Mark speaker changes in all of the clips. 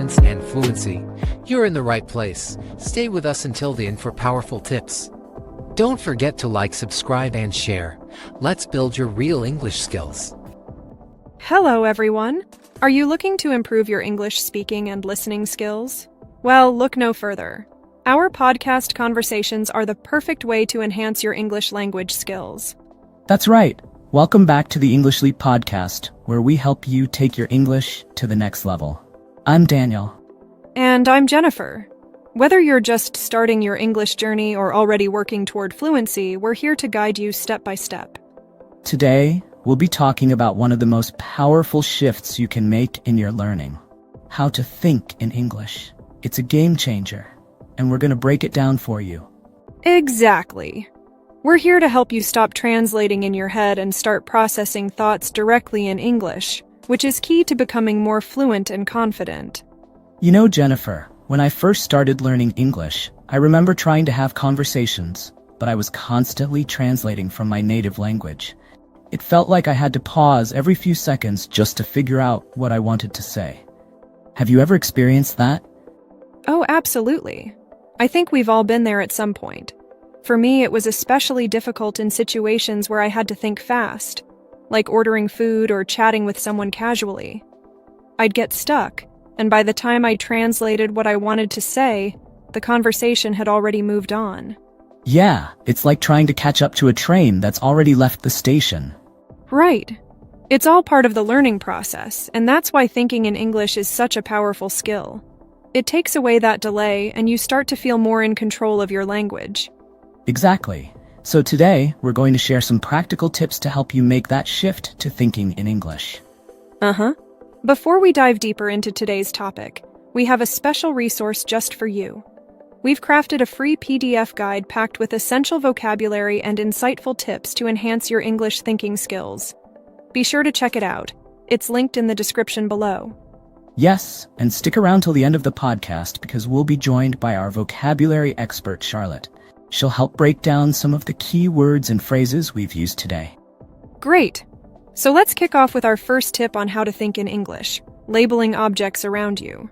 Speaker 1: performance and fluency, you're in the right place. Stay with us until the end for powerful tips. Don't forget to like, subscribe, and share. Let's build your real English skills.
Speaker 2: Hello, everyone. Are you looking to improve your English speaking and listening skills? Well, look no further. Our podcast conversations are the perfect way to enhance your English language skills.
Speaker 3: That's right. Welcome back to the English Leap podcast, where we help you take your English to the next level. I'm Daniel.
Speaker 2: And I'm Jennifer. Whether you're just starting your English journey or already working toward fluency, we're here to guide you step by step.
Speaker 3: Today, we'll be talking about one of the most powerful shifts you can make in your learning: how to think in English. It's a game changer, and we're going to break it down for you.
Speaker 2: Exactly. We're here to help you stop translating in your head and start processing thoughts directly in English, which is key to becoming more fluent and confident.
Speaker 3: You know, Jennifer, when I first started learning English, I remember trying to have conversations, but I was constantly translating from my native language. It felt like I had to pause every few seconds just to figure out what I wanted to say. Have you ever experienced that?
Speaker 2: Oh, absolutely. I think we've all been there at some point. For me, it was especially difficult in situations where I had to think fast, like ordering food or chatting with someone casually. I'd get stuck, and by the time I translated what I wanted to say, the conversation had already moved on.
Speaker 3: Yeah, it's like trying to catch up to a train that's already left the station.
Speaker 2: Right. It's all part of the learning process, and that's why thinking in English is such a powerful skill. It takes away that delay, and you start to feel more in control of your language.
Speaker 3: Exactly. So today, we're going to share some practical tips to help you make that shift to thinking in English.
Speaker 2: Before we dive deeper into today's topic, we have a special resource just for you. We've crafted a free PDF guide packed with essential vocabulary and insightful tips to enhance your English thinking skills. Be sure to check it out. It's linked in the description below.
Speaker 3: Yes, and stick around till the end of the podcast because we'll be joined by our vocabulary expert, Charlotte. She'll help break down some of the key words and phrases we've used today.
Speaker 2: Great! So let's kick off with our first tip on how to think in English: labeling objects around you.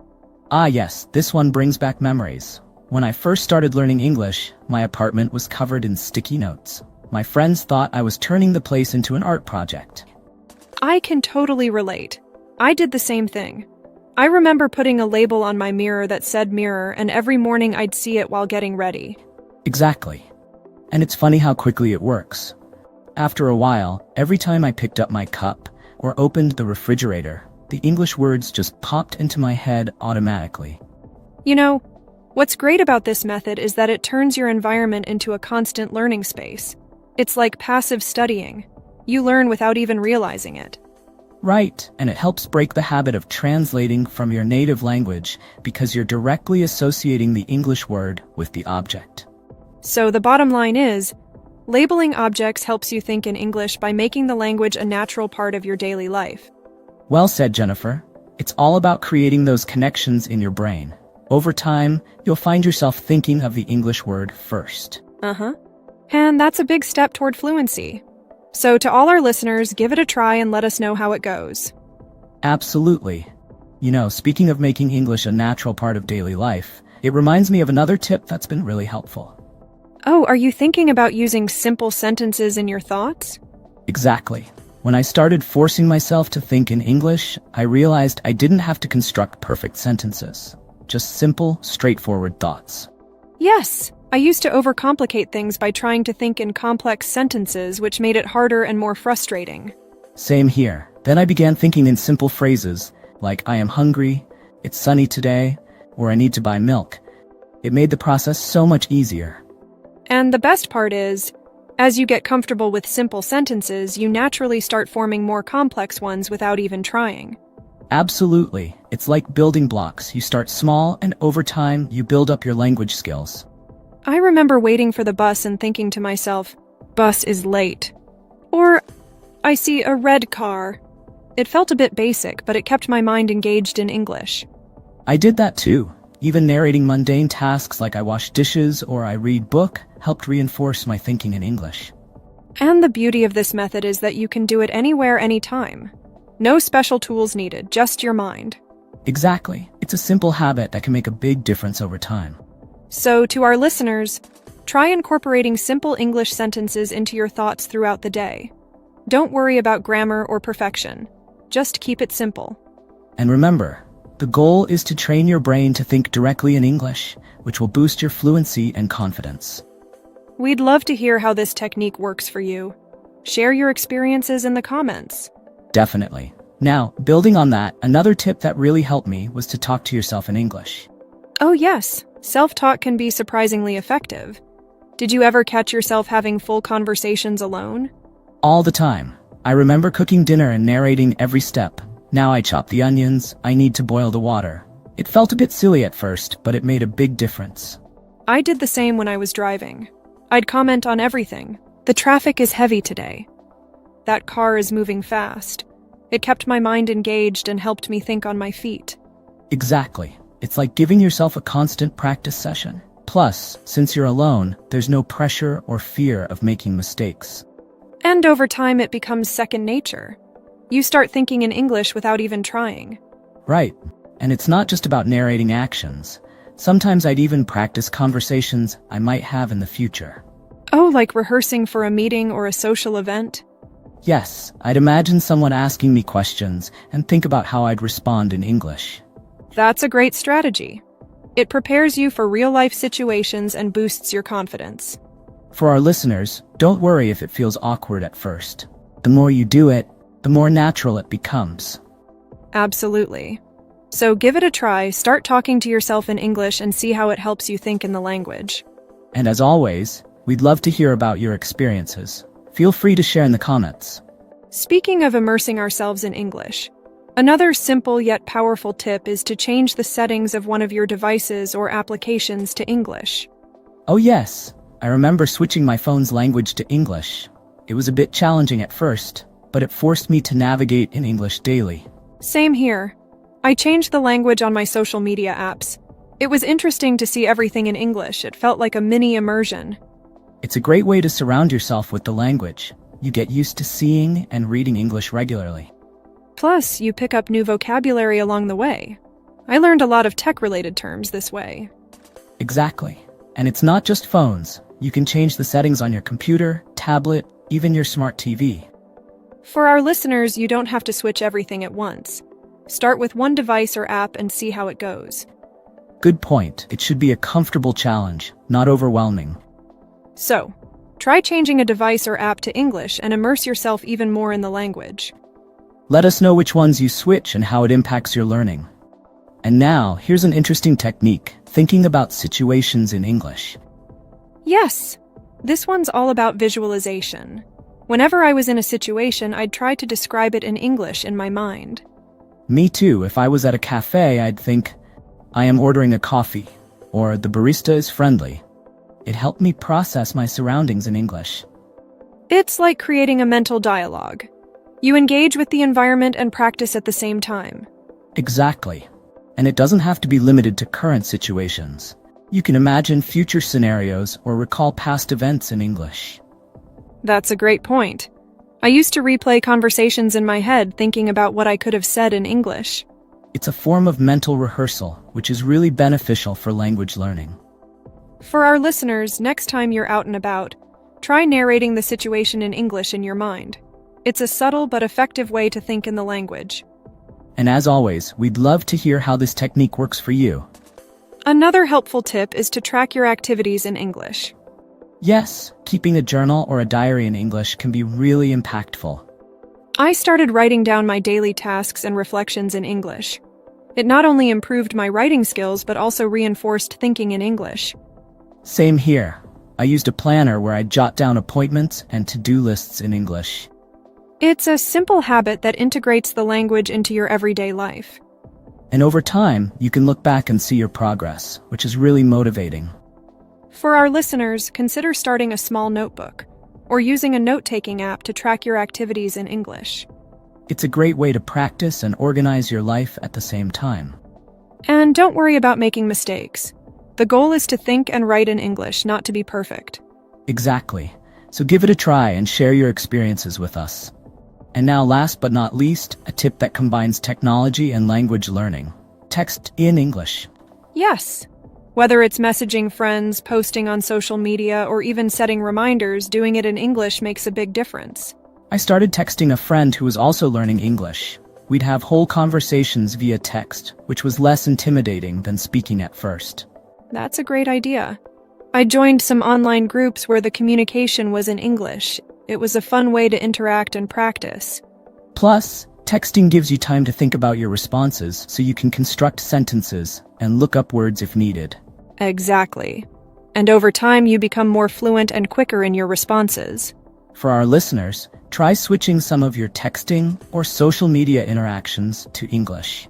Speaker 3: Ah yes, this one brings back memories. When I first started learning English, my apartment was covered in sticky notes. My friends thought I was turning the place into an art project.
Speaker 2: I can totally relate. I did the same thing. I remember putting a label on my mirror that said mirror, and every morning I'd see it while getting ready.
Speaker 3: Exactly. And it's funny how quickly it works. After a while, every time I picked up my cup or opened the refrigerator, the English words just popped into my head automatically.
Speaker 2: You know, what's great about this method is that it turns your environment into a constant learning space. It's like passive studying. You learn without even realizing it.
Speaker 3: Right, and it helps break the habit of translating from your native language because you're directly associating the English word with the object.
Speaker 2: So the bottom line is, labeling objects helps you think in English by making the language a natural part of your daily life.
Speaker 3: Well said, Jennifer. It's all about creating those connections in your brain. Over time, you'll find yourself thinking of the English word first.
Speaker 2: And that's a big step toward fluency. So to all our listeners, give it a try and let us know how it goes.
Speaker 3: Absolutely. You know, speaking of making English a natural part of daily life, it reminds me of another tip that's been really helpful.
Speaker 2: Oh, are you thinking about using simple sentences in your thoughts?
Speaker 3: Exactly. When I started forcing myself to think in English, I realized I didn't have to construct perfect sentences. Just simple, straightforward thoughts.
Speaker 2: Yes, I used to overcomplicate things by trying to think in complex sentences, which made it harder and more frustrating.
Speaker 3: Same here. Then I began thinking in simple phrases, like I am hungry, it's sunny today, or I need to buy milk. It made the process so much easier.
Speaker 2: And the best part is, as you get comfortable with simple sentences, you naturally start forming more complex ones without even trying.
Speaker 3: Absolutely. It's like building blocks. You start small, and over time, you build up your language skills.
Speaker 2: I remember waiting for the bus and thinking to myself, bus is late. Or, I see a red car. It felt a bit basic, but it kept my mind engaged in English.
Speaker 3: I did that too. Even narrating mundane tasks like I wash dishes or I read book helped reinforce my thinking in English.
Speaker 2: And the beauty of this method is that you can do it anywhere, anytime. No special tools needed, just your mind.
Speaker 3: Exactly. It's a simple habit that can make a big difference over time.
Speaker 2: So, to our listeners, try incorporating simple English sentences into your thoughts throughout the day. Don't worry about grammar or perfection. Just keep it simple.
Speaker 3: And remember, the goal is to train your brain to think directly in English, which will boost your fluency and confidence.
Speaker 2: We'd love to hear how this technique works for you. Share your experiences in the comments.
Speaker 3: Definitely. Now, building on that, another tip that really helped me was to talk to yourself in English.
Speaker 2: Oh yes, self-talk can be surprisingly effective. Did you ever catch yourself having full conversations alone?
Speaker 3: All the time. I remember cooking dinner and narrating every step. Now I chop the onions, I need to boil the water. It felt a bit silly at first, but it made a big difference.
Speaker 2: I did the same when I was driving. I'd comment on everything. The traffic is heavy today. That car is moving fast. It kept my mind engaged and helped me think on my feet.
Speaker 3: Exactly. It's like giving yourself a constant practice session. Plus, since you're alone, there's no pressure or fear of making mistakes.
Speaker 2: And over time it becomes second nature. You start thinking in English without even trying.
Speaker 3: Right. And it's not just about narrating actions. Sometimes I'd even practice conversations I might have in the future.
Speaker 2: Oh, like rehearsing for a meeting or a social event?
Speaker 3: Yes, I'd imagine someone asking me questions and think about how I'd respond in English.
Speaker 2: That's a great strategy. It prepares you for real-life situations and boosts your confidence.
Speaker 3: For our listeners, don't worry if it feels awkward at first. The more you do it, the more natural it becomes.
Speaker 2: Absolutely. So give it a try, start talking to yourself in English and see how it helps you think in the language.
Speaker 3: And as always, we'd love to hear about your experiences. Feel free to share in the comments.
Speaker 2: Speaking of immersing ourselves in English, another simple yet powerful tip is to change the settings of one of your devices or applications to English.
Speaker 3: Oh yes, I remember switching my phone's language to English. It was a bit challenging at first, but it forced me to navigate in English daily.
Speaker 2: Same here. I changed the language on my social media apps. It was interesting to see everything in English. It felt like a mini immersion.
Speaker 3: It's a great way to surround yourself with the language. You get used to seeing and reading English regularly.
Speaker 2: Plus, you pick up new vocabulary along the way. I learned a lot of tech-related terms this way.
Speaker 3: Exactly. And it's not just phones. You can change the settings on your computer, tablet, even your smart TV.
Speaker 2: For our listeners, you don't have to switch everything at once. Start with one device or app and see how it goes.
Speaker 3: Good point. It should be a comfortable challenge, not overwhelming.
Speaker 2: So, try changing a device or app to English and immerse yourself even more in the language.
Speaker 3: Let us know which ones you switch and how it impacts your learning. And now, here's an interesting technique, thinking about situations in English.
Speaker 2: Yes, this one's all about visualization. Whenever I was in a situation, I'd try to describe it in English in my mind.
Speaker 3: Me too. If I was at a cafe, I'd think, I am ordering a coffee, or the barista is friendly. It helped me process my surroundings in English.
Speaker 2: It's like creating a mental dialogue. You engage with the environment and practice at the same time.
Speaker 3: Exactly. And it doesn't have to be limited to current situations. You can imagine future scenarios or recall past events in English.
Speaker 2: That's a great point. I used to replay conversations in my head thinking about what I could have said in English.
Speaker 3: It's a form of mental rehearsal, which is really beneficial for language learning.
Speaker 2: For our listeners, next time you're out and about, try narrating the situation in English in your mind. It's a subtle but effective way to think in the language.
Speaker 3: And as always, we'd love to hear how this technique works for you.
Speaker 2: Another helpful tip is to track your activities in English.
Speaker 3: Yes, keeping a journal or a diary in English can be really impactful.
Speaker 2: I started writing down my daily tasks and reflections in English. It not only improved my writing skills but also reinforced thinking in English.
Speaker 3: Same here. I used a planner where I jot down appointments and to-do lists in English.
Speaker 2: It's a simple habit that integrates the language into your everyday life.
Speaker 3: And over time, you can look back and see your progress, which is really motivating.
Speaker 2: For our listeners, consider starting a small notebook or using a note-taking app to track your activities in English.
Speaker 3: It's a great way to practice and organize your life at the same time.
Speaker 2: And don't worry about making mistakes. The goal is to think and write in English, not to be perfect.
Speaker 3: Exactly. So give it a try and share your experiences with us. And now, last but not least, a tip that combines technology and language learning. text in English?
Speaker 2: Yes. Whether it's messaging friends, posting on social media, or even setting reminders, doing it in English makes a big difference.
Speaker 3: I started texting a friend who was also learning English. We'd have whole conversations via text, which was less intimidating than speaking at first.
Speaker 2: That's a great idea. I joined some online groups where the communication was in English. It was a fun way to interact and practice.
Speaker 3: Plus, texting gives you time to think about your responses so you can construct sentences and look up words if needed.
Speaker 2: Exactly. And over time, you become more fluent and quicker in your responses.
Speaker 3: For our listeners, try switching some of your texting or social media interactions to English.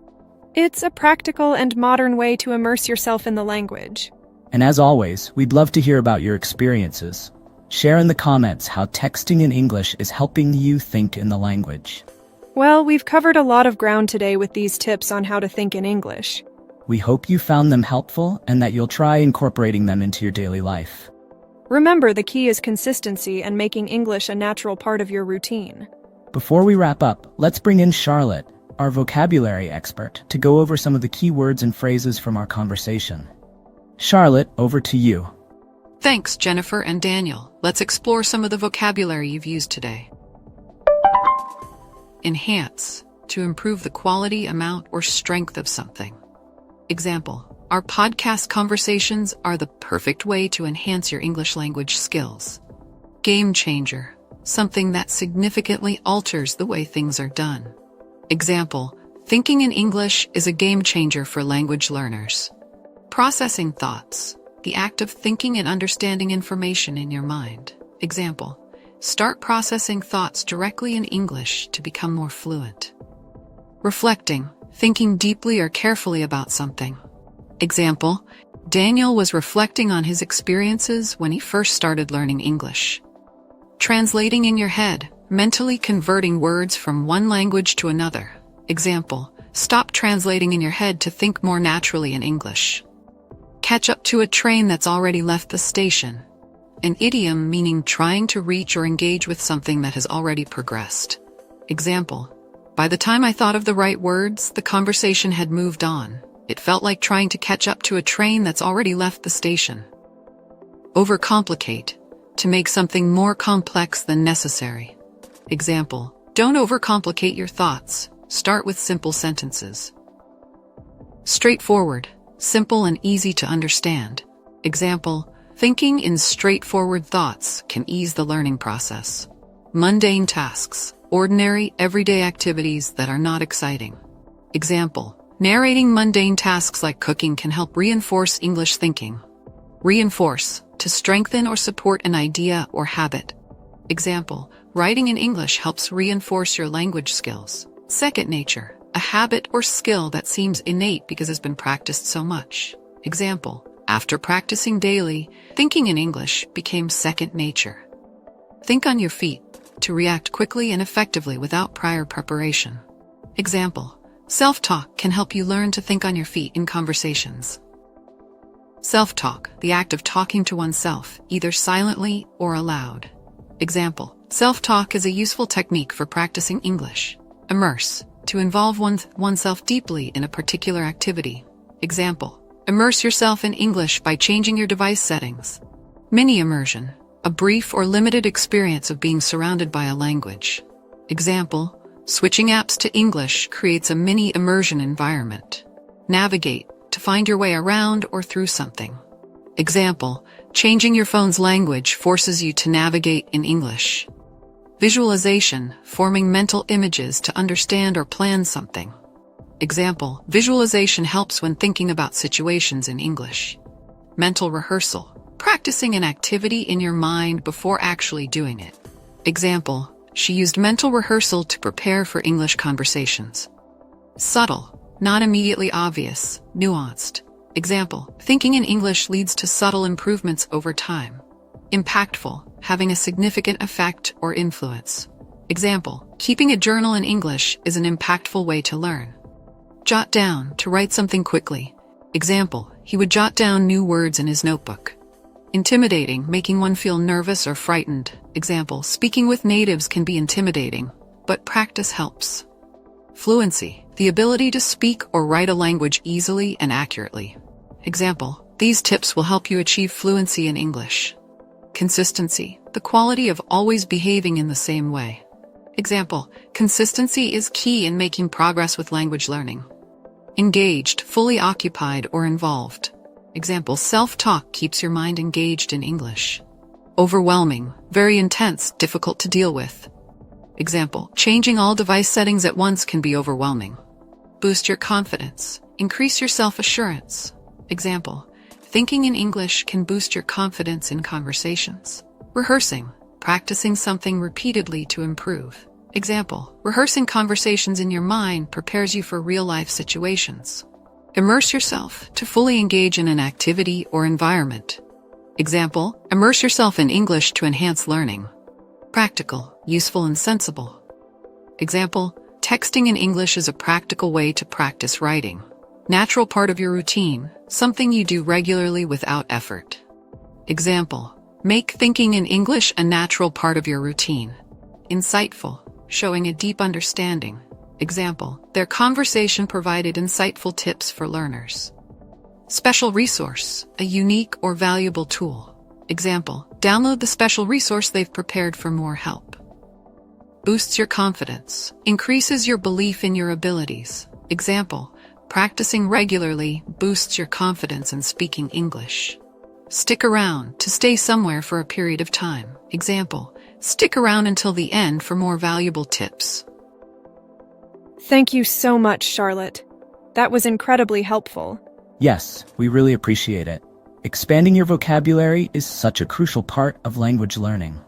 Speaker 2: It's a practical and modern way to immerse yourself in the language.
Speaker 3: And as always, we'd love to hear about your experiences. Share in the comments how texting in English is helping you think in the language.
Speaker 2: Well, we've covered a lot of ground today with these tips on how to think in English.
Speaker 3: We hope you found them helpful and that you'll try incorporating them into your daily life.
Speaker 2: Remember, the key is consistency and making English a natural part of your routine.
Speaker 3: Before we wrap up, let's bring in Charlotte, our vocabulary expert, to go over some of the key words and phrases from our conversation. Charlotte, over to you.
Speaker 4: Thanks, Jennifer and Daniel. Let's explore some of the vocabulary you've used today. Enhance, to improve the quality, amount, or strength of something. Example, our podcast conversations are the perfect way to enhance your English language skills. Game changer, something that significantly alters the way things are done. Example, thinking in English is a game changer for language learners. Processing thoughts, the act of thinking and understanding information in your mind. Example, start processing thoughts directly in English to become more fluent. Reflecting, thinking deeply or carefully about something. Example, Daniel was reflecting on his experiences when he first started learning English. Translating in your head, mentally converting words from one language to another. Example, stop translating in your head to think more naturally in English. Catch up to a train that's already left the station. An idiom meaning trying to reach or engage with something that has already progressed. Example, by the time I thought of the right words, the conversation had moved on. It felt like trying to catch up to a train that's already left the station. Overcomplicate, to make something more complex than necessary. Example, don't overcomplicate your thoughts. Start with simple sentences. Straightforward, simple and easy to understand. Example, thinking in straightforward thoughts can ease the learning process. Mundane tasks, ordinary, everyday activities that are not exciting. Example, narrating mundane tasks like cooking can help reinforce English thinking. Reinforce, to strengthen or support an idea or habit. Example, writing in English helps reinforce your language skills. Second nature, a habit or skill that seems innate because it's been practiced so much. Example, after practicing daily, thinking in English became second nature. Think on your feet, to react quickly and effectively without prior preparation. Example, self-talk can help you learn to think on your feet in conversations. Self-talk, the act of talking to oneself, either silently or aloud. Example, self-talk is a useful technique for practicing English. Immerse, to involve oneself deeply in a particular activity. Example, immerse yourself in English by changing your device settings. Mini immersion, a brief or limited experience of being surrounded by a language. Example, switching apps to English creates a mini immersion environment. Navigate, to find your way around or through something. Example, changing your phone's language forces you to navigate in English. Visualization, forming mental images to understand or plan something. Example, visualization helps when thinking about situations in English. Mental rehearsal, practicing an activity in your mind before actually doing it. Example, she used mental rehearsal to prepare for English conversations. Subtle, not immediately obvious, nuanced. Example, thinking in English leads to subtle improvements over time. Impactful, having a significant effect or influence. Example, keeping a journal in English is an impactful way to learn. Jot down, to write something quickly. Example, he would jot down new words in his notebook. Intimidating, making one feel nervous or frightened. Example, speaking with natives can be intimidating, but practice helps. Fluency, the ability to speak or write a language easily and accurately. Example, these tips will help you achieve fluency in English. Consistency, the quality of always behaving in the same way. Example, consistency is key in making progress with language learning. Engaged, fully occupied or involved. Example, self-talk keeps your mind engaged in English. Overwhelming, very intense, difficult to deal with. Example, changing all device settings at once can be overwhelming. Boost your confidence, increase your self-assurance. Example, thinking in English can boost your confidence in conversations. Rehearsing, practicing something repeatedly to improve. Example, rehearsing conversations in your mind prepares you for real-life situations. Immerse yourself, to fully engage in an activity or environment. Example, immerse yourself in English to enhance learning. Practical, useful and sensible. Example, texting in English is a practical way to practice writing. Natural part of your routine, something you do regularly without effort. Example, make thinking in English a natural part of your routine. Insightful, showing a deep understanding. Example, their conversation provided insightful tips for learners. Special resource, a unique or valuable tool. Example, download the special resource they've prepared for more help. Boosts your confidence, increases your belief in your abilities. Example, practicing regularly boosts your confidence in speaking English. Stick around, to stay somewhere for a period of time. Example, stick around until the end for more valuable tips.
Speaker 2: Thank you so much, Charlotte. That was incredibly helpful.
Speaker 3: Yes, we really appreciate it. Expanding your vocabulary is such a crucial part of language learning.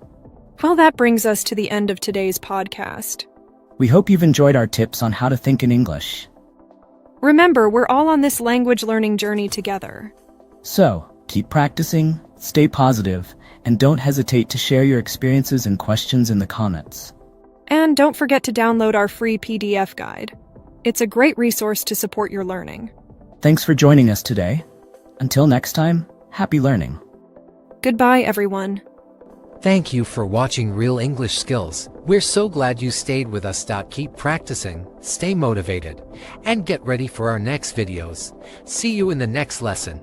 Speaker 2: Well, that brings us to the end of today's podcast.
Speaker 3: We hope you've enjoyed our tips on how to think in English.
Speaker 2: Remember, we're all on this language learning journey together.
Speaker 3: So, keep practicing, stay positive, and don't hesitate to share your experiences and questions in the comments.
Speaker 2: And don't forget to download our free PDF guide. It's a great resource to support your learning.
Speaker 3: Thanks for joining us today. Until next time, happy learning.
Speaker 2: Goodbye, everyone.
Speaker 1: Thank you for watching Real English Skills. We're so glad you stayed with us. Keep practicing, stay motivated, and get ready for our next videos. See you in the next lesson.